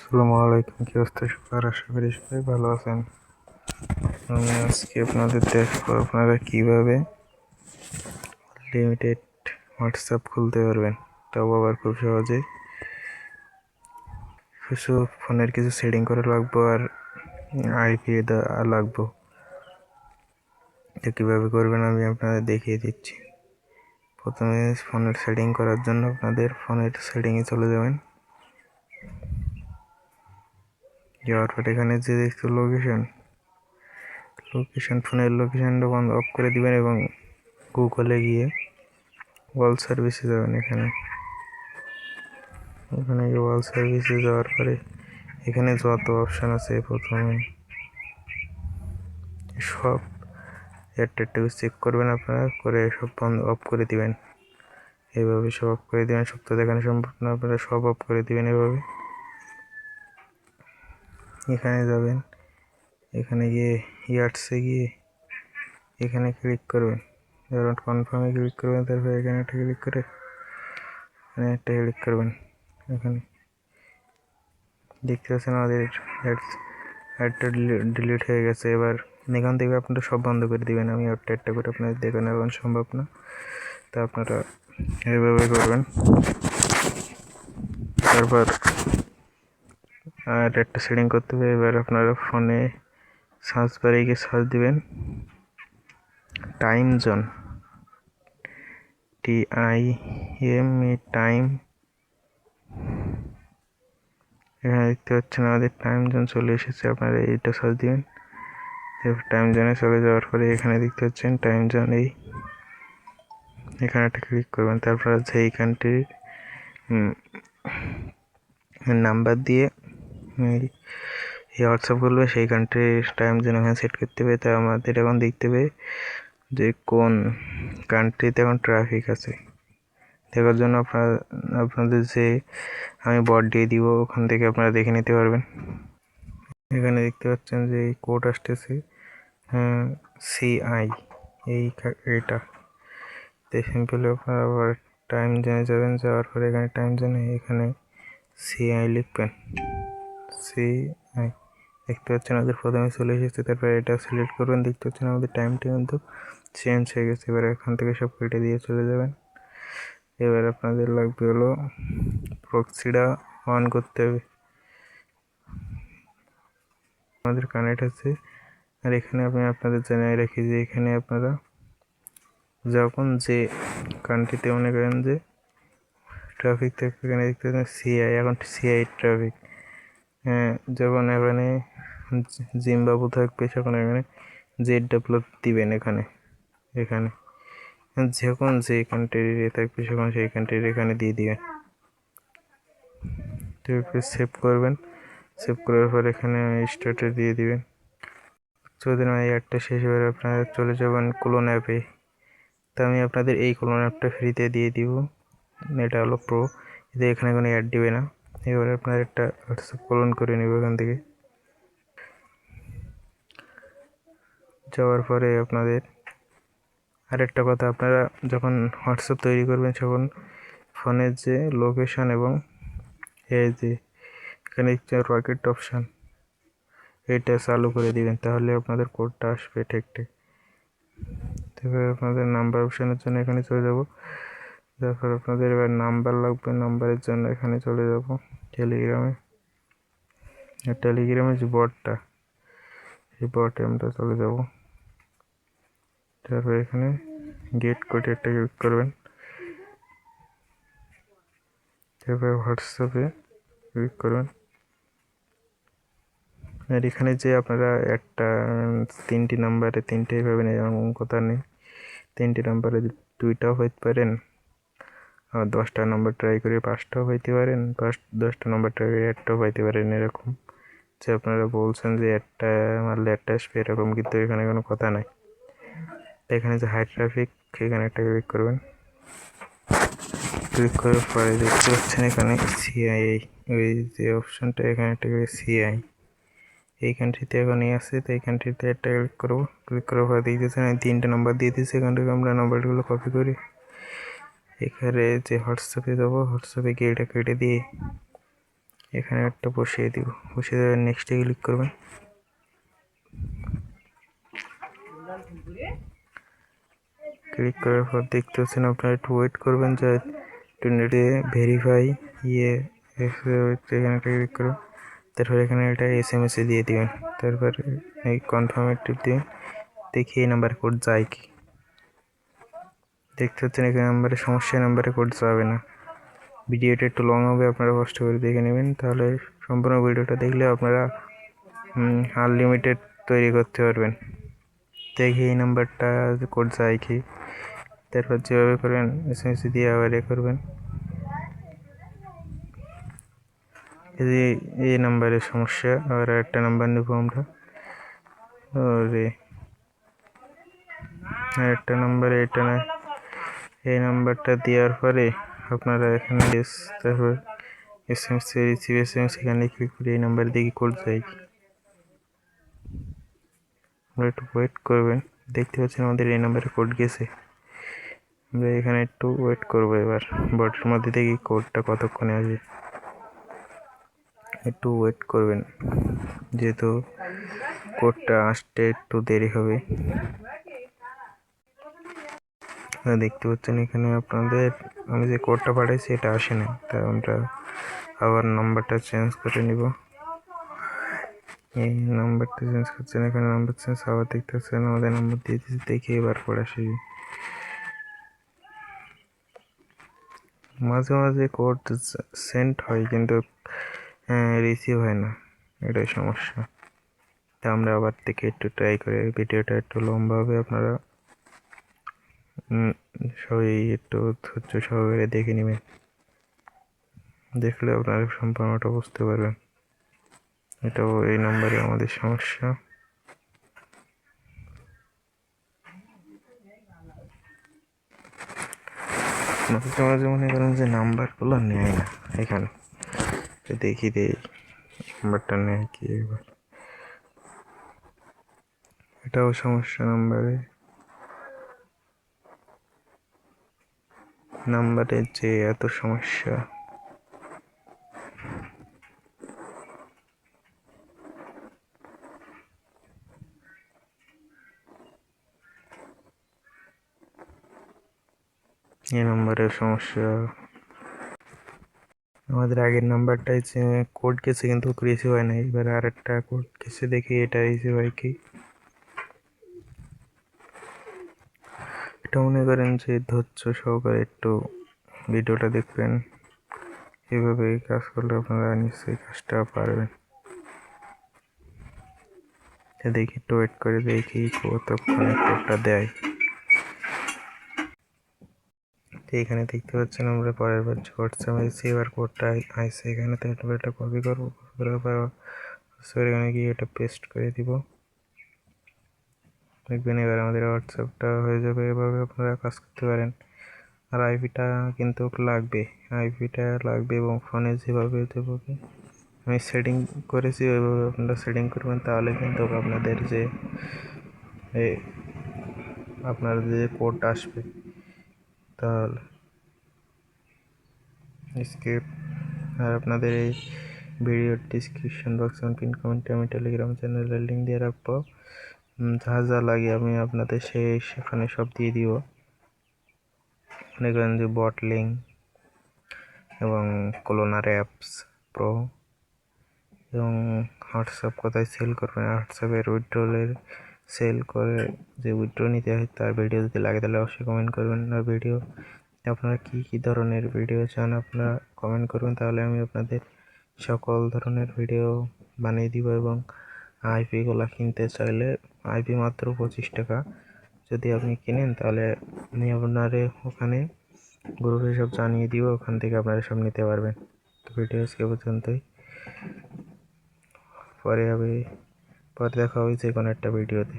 আসসালামু আলাইকুম, কি অবস্থা সবার? আশা করি সবাই ভালো আছেন। আমি আজকে আপনাদের দেখবো আপনারা কিভাবে লিমিটেড হোয়াটসঅ্যাপ খুলতে পারবেন, তাও আবার খুব সহজে। কিছু ফোনের কিছু সেটিং করে লাগবো আর আইপি লাগবো। এটা কীভাবে করবেন আমি আপনাদের দেখিয়ে দিচ্ছি। প্রথমে ফোনের সেটিং করার জন্য আপনাদের ফোনের সেটিংয়ে চলে যাবেন। যাওয়ার পর এখানে যে দেখছো লোকেশন ফোনের লোকেশনটা বন্ধ অফ করে দিবেন এবং গুগলে গিয়ে ওয়াল সার্ভিসে যাবেন। এখানে ওয়াল সার্ভিসে যাওয়ার পরে এখানে যত অপশান আছে প্রথমে সব একটা চেক করবেন আপনারা, করে সব বন্ধ অফ করে দিবেন। এইভাবে সব অফ করে দিবেন। সব তো দেখানো সম্ভব না, আপনারা সব অফ করে দিবেন এভাবে। এখানে যাবেন, এখানে গিয়ে ইয়ার্টসে গিয়ে এখানে ক্লিক করবেন, এবার কনফার্মে ক্লিক করবেন। তারপর এখানে একটা ক্লিক করে এখানে একটা ক্লিক করবেন। এখানে দেখতে পাচ্ছেন আমাদের অ্যাডটা ডিলিট হয়ে গেছে। এবার এখান থেকে আপনারা সব বন্ধ করে দিবেন। আমি একটা করে আপনাদের দেখানো এখন সম্ভব না, তা আপনারা এইভাবে করবেন। তারপর আর একটা সেটিং করতে হবে। এবার আপনারা ফোনে সার্চ বারে গিয়ে সার্চ দিবেন টাইম জোন, TIME টাইম। এখানে দেখতে পাচ্ছেন আমাদের টাইম জোন চলে এসেছে। আপনারা এইটা সার্চ দিবেন। টাইম জোনে চলে যাওয়ার পরে এখানে দেখতে পাচ্ছেন টাইম জোন, এখানে একটা ক্লিক করবেন। তারপর যেই কান্ট্রির নাম্বার দিয়ে হোয়াটসঅ্যাপ করবে সেই কান্ট্রির টাইম জোন এখানে সেট করতে হবে। তাই আমাদের এখন দেখতে হবে যে কোন কান্ট্রিতে এখন ট্রাফিক আছে। দেখার জন্য আপনাদের যে আমি বট দিয়ে দিব, ওখান থেকে আপনারা দেখে নিতে পারবেন। এখানে দেখতে পাচ্ছেন যে এই কোড আসতেছে CI, এইটা সিম্পলি আপনারা আবার টাইম জোনে যাবেন। যাওয়ার পরে এখানে টাইম জোনে এখানে CI লিখবেন। CI দেখতে পাচ্ছেন আমাদের প্রথমে চলে এসেছে। তারপরে এটা সিলেক্ট করবেন। দেখতে পাচ্ছেন আমাদের টাইমটা কিন্তু চেঞ্জ হয়ে গেছে। এবার এখান থেকে সব কেটে দিয়ে চলে যাবেন। এবার আপনাদের লাগবে হলো প্রক্সিটা অন করতে হবে। আমাদের কানেক্ট আছে। আর এখানে আমি আপনাদের জানিয়ে রাখি যে এখানে আপনারা যখন যে কান্ট্রিতে মনে করেন যে ট্রাফিক থাকবে, এখানে দেখতে পাচ্ছেন CI, এখন CI ট্রাফিক। যখন এখানে জিম্বাবু থাকবে তখন এখানে ZW দিবেন। এখানে যখন যে কান্ট্রির থাকবে তখন সেই কান্ট্রির এখানে দিয়ে দিবেন। সেভ করবেন। সেভ করার পর এখানে স্টার্টে দিয়ে দিবেন। যদি না এই অ্যাডটা শেষ হয়ে আপনারা চলে যাবেন ক্লোন অ্যাপে। তো আমি আপনাদের এই ক্লোন অ্যাপটা ফ্রিতে দিয়ে দিব। এটা হলো প্রো, এতে এখানে কোনো অ্যাড দিবে না। এবার আপনার একটা হোয়াটসঅ্যাপ ক্লোন করে নেব এখান থেকে। যাওয়ার পরে আপনাদের আরেকটা কথা, আপনারা যখন হোয়াটসঅ্যাপ তৈরি করবেন তখন ফোনের যে লোকেশন এবং এই যে এখানে রকেট অপশান, এটা চালু করে দিবেন, তাহলে আপনাদের কোডটা আসবে ঠিক। তারপরে আপনাদের নাম্বার অপশানের জন্য এখানে চলে যাব। তারপর আপনাদের এবার নাম্বার লাগবে। নাম্বারের জন্য এখানে চলে যাব টেলিগ্রামে যে বটটা, এই বটে আমরা চলে যাব। তারপর এখানে গেট কোডে একটা ক্লিক করবেন। তারপরে হোয়াটসঅ্যাপে ক্লিক করবেন। আর এখানে যে আপনারা একটা 3টি নাম্বারে 3টেই পাবেন এমন কথা নেই। 3টি নাম্বারে 2টাও হইতে পারেন, আর 10টা নম্বর ট্রাই করে 5টাও পাইতে পারেন, 10টা নম্বর ট্রাই করে 1টাও পাইতে পারেন। এরকম যে আপনারা বলছেন যে 1টা মারলে 1টা আসবে, এরকম কিন্তু এখানে কোনো কথা নাই। এখানে যে হাই ট্রাফিক, এখানে একটা ক্লিক করবেন। ক্লিক করার পরে দেখতে পাচ্ছেন এখানে CI, ওই যে অপশানটা এখানে একটা CI, এই কান্ট্রিতে এখনই আছে। তো এই কান্ট্রিতে একটা ক্লিক করবো। ক্লিক করার পরে দেখতেছেন আমি 3টে নাম্বার দিয়ে দিয়েছি। এখান থেকে আমরা নাম্বারগুলো কপি করি, এখানে যে হোয়াটসঅ্যাপে যাবো। হোয়াটসঅ্যাপে গিয়ে এটা কেটে দিয়ে এখানে একটা বসিয়ে দিব, বসিয়ে দেবেন, নেক্সটে ক্লিক করবেন। ক্লিক করার পর দেখতে পাচ্ছেন আপনারা একটু ওয়েট করবেন যে একটু নেটে ভেরিফাই এখানে ক্লিক করুন। তারপর এখানে এটা SMS দিয়ে দিবেন, তারপর এই কনফার্মে টিপ দিবেন। দেখি এই নাম্বারে কোড যায় কি। দেখতে পাচ্ছেন এখানে নাম্বারে সমস্যা, নাম্বারে কোড যাবে না। ভিডিওটা একটু লং হবে, আপনারা কষ্ট করে দেখে নেবেন, তাহলে সম্পূর্ণ ভিডিওটা দেখলে আপনারা আনলিমিটেড তৈরি করতে পারবেন। দেখি এই নাম্বারটা কোড যায় কি। তারপর যেভাবে করবেন SMS দিয়ে আবার করবেন। এই নাম্বারের সমস্যা, আবার একটা নাম্বার নেব আমরা। একটা নাম্বারে এটা না, এই নাম্বারটা দেওয়ার পরে আপনারা এখানে তারপর SMS রিসিভ SMS এখানে ক্লিক করে এই নাম্বার দিয়ে কোড যায়। আমরা একটু ওয়েট করবেন, দেখতে পাচ্ছেন আমাদের এই নাম্বারে কোড গেছে। আমরা এখানে একটু ওয়েট করবো, এবার বটের মধ্যে দেখি কোডটা কতক্ষণে আসবে। একটু ওয়েট করবেন, যেহেতু কোডটা আসতে একটু দেরি হবে। দেখতে পাচ্ছেন এখানে আপনাদের আমি যে কোডটা পাঠাইছি এটা আসে না, তাই আমরা আবার নাম্বারটা চেঞ্জ করে নিব। এই নাম্বারটা চেঞ্জ করছেন, এখানে নাম্বার চেঞ্জ আবার দেখতে পাচ্ছেন আমাদের নাম্বার দিয়ে দিচ্ছি। দেখি এবার কোড আসে। মাঝে মাঝে কোড সেন্ড হয় কিন্তু রিসিভ হয় না, এটাই সমস্যা। তা আমরা আবার থেকে একটু ট্রাই করে, ভিডিওটা একটু লম্বা হবে, আপনারা সবাই একটু ধৈর্য সহকারে দেখে নেবেন, দেখলে আপনারা সম্পূর্ণটা বুঝতে পারবেন। এটাও এই নম্বরে আমাদের সমস্যা। মাঝে মাঝে মনে করেন যে নাম্বারগুলো নেয় না, এখানে দেখি নাম্বারটা নেয় কি এবার, এটাও সমস্যা। নাম্বারের যে এত সমস্যা। এই নাম্বারের সমস্যা। আমাদের আগের নাম্বারটাই কোড গেছে কিন্তু রিসিভ হয় না, এবার আর একটা কোড গেছে, দেখি এটা রিসিভ হয় কি। এটা মনে করেন যে ধৈর্য সহকারে একটু ভিডিওটা দেখবেন, এভাবে কাজ করলে আপনারা নিশ্চয়ই কাজটা পারবেন। দেখি একটু ওয়েট করে দেখি কতক্ষণে কোডটা দেয়। এখানে দেখতে পাচ্ছেন আমরা পরের বার হোয়াটসঅ্যাপ আইসি, এবার কোডটা আইসে এখানে, তো এটা কপি করবো, করার পর এখানে গিয়ে এটা পেস্ট করে দিব। দেখবেন এবার আমাদের হোয়াটসঅ্যাপটা হয়ে যাবে। এভাবে আপনারা কাজ করতে পারেন। আর আইপিটা কিন্তু লাগবে এবং ফোনে যেভাবে আমি সেটিং করেছি ওইভাবে আপনারা সেটিং করবেন, তাহলে কিন্তু আপনাদের যে কোড আসবে তাহলে স্কিপ। আর আপনাদের এই ভিডিওর ডিসক্রিপশন বক্স এবং পিন কমেন্টে আমি টেলিগ্রাম চ্যানেলের লিঙ্ক দিয়ে রাখবো। যা যা লাগে আমি আপনাদের সেখানে সব দিয়ে দিব। মনে করেন যে বট লিঙ্ক এবং ক্লোনার অ্যাপস প্রো এবং হোয়াটসঅ্যাপ কোথায় সেল করবেন, হোয়াটসঅ্যাপের উইথড্রলের সেল করে যে উইথড্র নিতে হয় তার ভিডিও যদি লাগে তাহলে অবশ্যই কমেন্ট করবেন। আর ভিডিও আপনারা কী ধরনের ভিডিও চান আপনারা কমেন্ট করবেন, তাহলে আমি আপনাদের সকল ধরনের ভিডিও বানিয়ে দিব। এবং আইপিগুলো কিনতে চাইলে আইপি মাত্র 25 টাকা, যদি আপনি কিনেন তাহলে আমি আপনারে ওখানে গ্রুপে সব জানিয়ে দিব, ওখান থেকে আপনারা সব নিতে পারবেন। তো ভিডিও আজকে পর্যন্তই, পরে দেখা হবে যে কোনো একটা ভিডিওতে।